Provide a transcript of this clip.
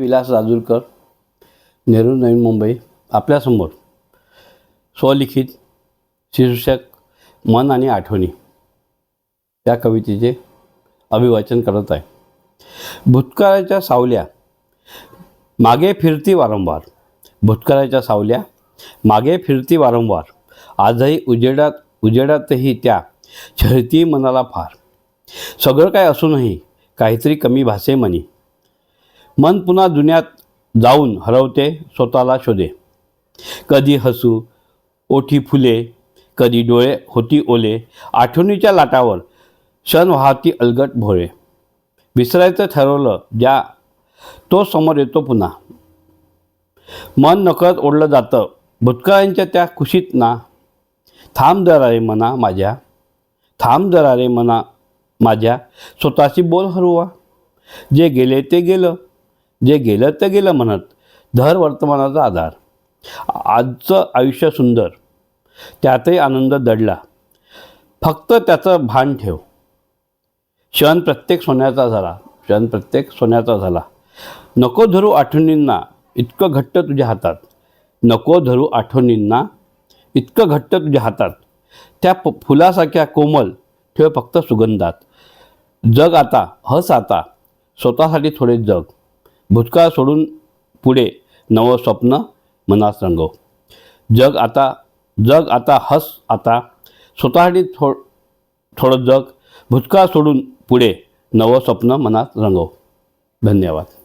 विलास राजूरकर, नेहरू नवी मुंबई आपल्यासमोर स्वलिखित शीर्षक मन आणि आठवणी या कवितेचे अभिवाचन करत आहे। भूतकाळाच्या सावल्या मागे फिरती वारंवार, भूतकाळाच्या सावल्या मागे फिरती वारंवार, आजही उजेडातही त्या छळती मनाला फार। सगळं काय असूनही काहीतरी कमी भासे मनी, मन पुन्हा दुनियात जाऊन हरवते स्वतःला शोधे। कधी हसू ओठी फुले, कधी डोळे होती ओले, आठवणीच्या लाटावर क्षण वाहती अलगट भोळे। विसरायचं ठरवलं ज्या तो समोर येतो पुन्हा, मन नकळत ओढलं जातं भूतकाळांच्या त्या कुशीत ना। थांब जरा रे मना माझ्या, थांब जरा रे मना माझ्या, स्वतःशी बोल हरवा। जे गेले ते गेलं, जे गेलं ते गेलं म्हणत धर वर्तमानाचा आधार। आजचं आयुष्य सुंदर, त्यातही आनंद दडला, फक्त त्याचं भान ठेव। क्षण प्रत्येक सोन्याचा झाला, क्षण प्रत्येक सोन्याचा झाला। नको धरू आठवणींना इतकं घट्ट तुझ्या हातात, नको धरू आठवणींना इतकं घट्ट तुझ्या हातात। त्या फुलासारख्या कोमल ठेव फक्त सुगंधात। जग आता, हस आता, स्वतःसाठी थोडे जग। भूतकाळ सोडून पुढे नवं स्वप्न मनात रंगव। जग आता, हस आता, स्वतःसाठी थोडं जग। भूतकाळ सोडून पुढे नवं स्वप्न मनात रंगव। धन्यवाद।